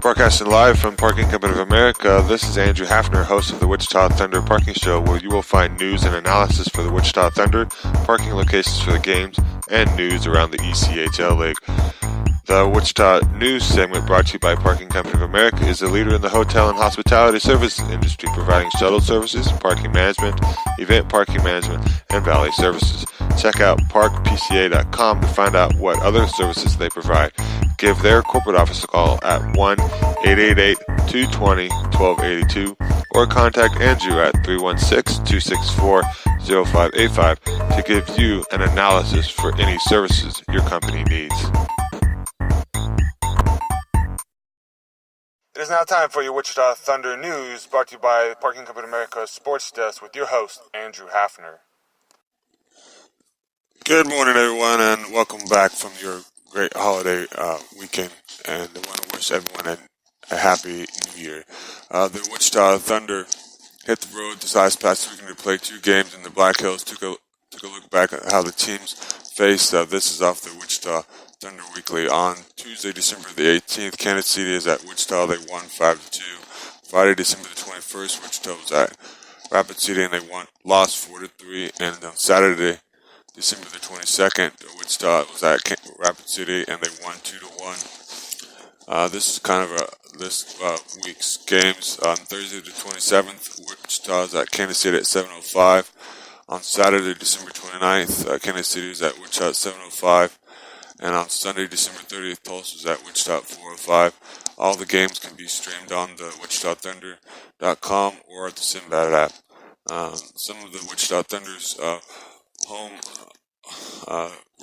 Broadcasting live from Parking Company of America, this is Andrew Hafner, host of the Wichita Thunder Parking Show, where you will find news and analysis for the Wichita Thunder, parking locations for the games, and news around the ECHL League. The Wichita News segment, brought to you by Parking Company of America, is a leader in the hotel and hospitality services industry, providing shuttle services, parking management, event parking management, and valet services. Check out parkpca.com to find out what other services they provide. Give their corporate office a call at 1-888-220-1282 or contact Andrew at 316-264-0585 to give you an analysis for any services your company needs. It is now time for your Wichita Thunder News, brought to you by Parking Company of America Sports Desk with your host, Andrew Hafner. Good morning, everyone, and welcome back from your great holiday weekend, and I want to wish everyone a happy new year. The Wichita Thunder hit the road this past weekend to play 2 games in the Black Hills. Took a look back at how the teams faced. This is off the Wichita Thunder Weekly. On Tuesday, December the 18th, Kansas City is at Wichita. They won 5-2. Friday, December the 21st, Wichita was at Rapid City and they lost 4-3. And on Saturday, December the 22nd, Wichita was at Rapid City and they won 2-1. This is kind of this week's games. On Thursday the 27th, Wichita is at Kansas City at 7:05. On Saturday, December 29th, Kansas City is at Wichita at 7:05. And on Sunday, December 30th, Tulsa is at Wichita at 4:05. All the games can be streamed on the WichitaThunder.com or at the Sinbad app. Some of the Wichita Thunder's home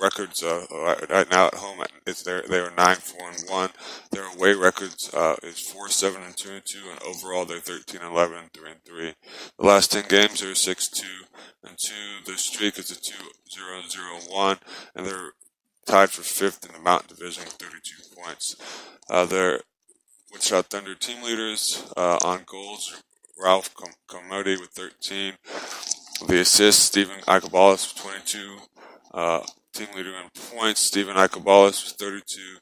records right now at home they are 9-4-1. Their away records is 4-7-2-2, and overall they're 13-11, 3-3. The last 10 games are 6-2-2. Their streak is a 2-0-0-1, and they're tied for 5th in the Mountain Division with 32 points. Their Wichita Thunder team leaders on goals: Ralph Comodi with 13. The assists, Stephen Icobalis with 22. Team leader in points, Stephen Icobalis with 32.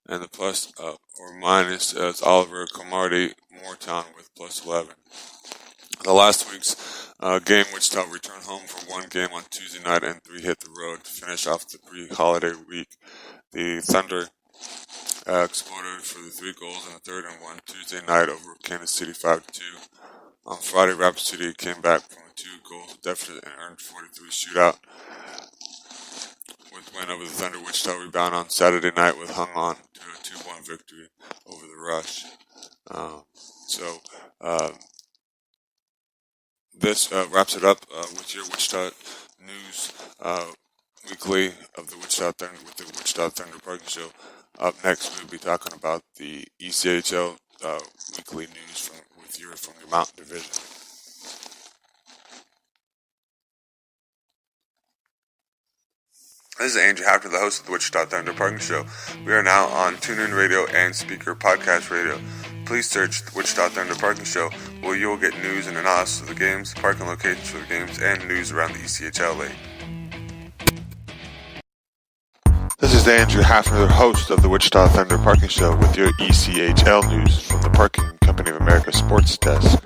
And the plus or minus is Oliver Comardi Moortown with plus 11. The last week's game, Wichita returned home for 1 game on Tuesday night and 3 hit the road to finish off the pre-holiday week. The Thunder exploded for the 3 goals in the third and won Tuesday night over Kansas City 5-2. On Friday, Rapid City came back from a 2-goal deficit and earned 43 shootout. With win over the Thunder, Wichita rebound on Saturday night with hung on to a 2-1 victory over the Rush. This wraps it up with your Wichita News Weekly of the Wichita Thunder with the Wichita Thunder Parking Show. Up next, we'll be talking about the ECHL Weekly News from the Mountain Division. This is Andrew Hafner, the host of the Wichita Thunder Parking Show. We are now on TuneIn Radio and Speaker Podcast Radio. Please search the Wichita Thunder Parking Show, where you will get news and analysis of the games, parking locations for the games, and news around the ECHL League. This is Andrew Hafner, the host of the Wichita Thunder Parking Show, with your ECHL news from the Parking Company of America Sports Desk.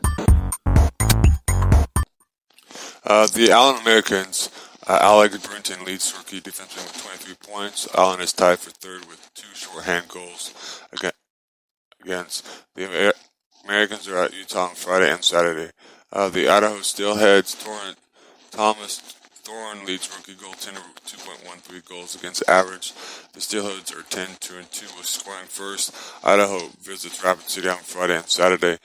The Allen Americans, Alec Brunton leads rookie defenseman with 23 points. Allen is tied for 3rd with 2 shorthand goals against the Americans are at Utah on Friday and Saturday. The Idaho Steelheads, Thomas Thorne leads rookie goaltender with 2.13 goals against average. The Steelheads are 10-2-2 with scoring first. Idaho visits Rapid City on Friday and Saturday.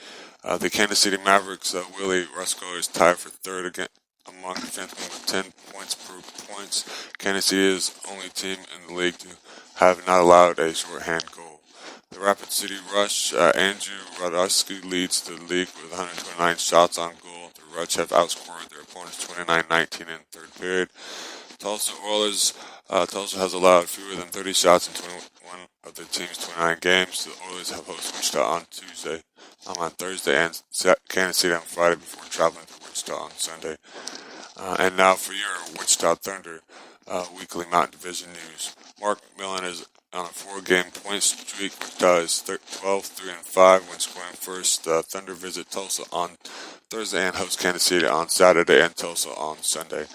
The Kansas City Mavericks, Willie Rusko is tied for 3rd again among defensemen with 10 points per points. Kansas City is the only team in the league to have not allowed a shorthand goal. The Rapid City Rush, Andrew Radowski leads the league with 129 shots on goal. The Rush have outscored their opponents 29-19 in the 3rd period. Tulsa Oilers, Tulsa has allowed fewer than 30 shots in 21 of their team's 29 games. The Oilers have hosted Wichita on Thursday, and Kansas City on Friday before traveling to Wichita on Sunday. And now for your Wichita Thunder Weekly Mountain Division news. Mark McMillan is on a 4-game point streak. Wichita is 12, 3, and 5 when scoring first. Thunder visit Tulsa on Thursday and host Kansas City on Saturday and Tulsa on Sunday.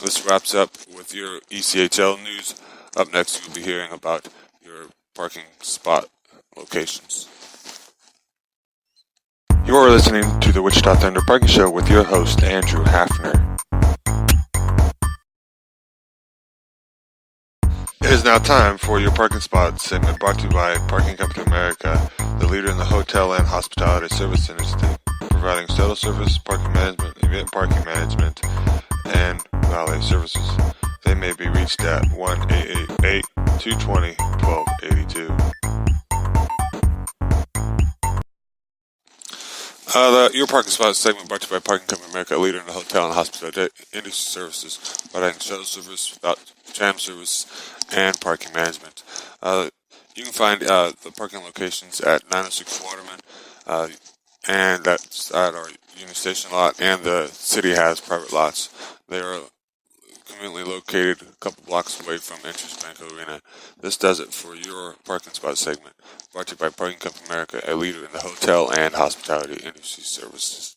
This wraps up with your ECHL news. Up next, you'll be hearing about your parking spot locations. You are listening to the Wichita Thunder Parking Show with your host, Andrew Hafner. It is now time for your parking spot segment brought to you by Parking Company America, the leader in the hotel and hospitality service industry, providing shuttle service, parking management, event parking management, and valet services. They may be reached at 1-888-220-1282. Your parking spot segment brought to you by Parking Company America, a leader in the hotel and hospitality industry services, providing shuttle service, tram service, and parking management. You can find the parking locations at 906 Waterman, and that's at our Union Station lot, and the city has private lots. They are conveniently located a couple blocks away from Interest Bank Arena. This does it for your parking spot segment, brought to you by Parking Company America, a leader in the hotel and hospitality industry services.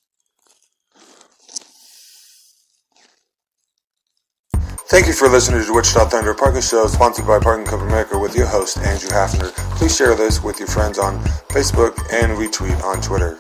Thank you for listening to the Wichita Thunder Parking Show, sponsored by Parking Company America, with your host, Andrew Hafner. Please share this with your friends on Facebook and retweet on Twitter.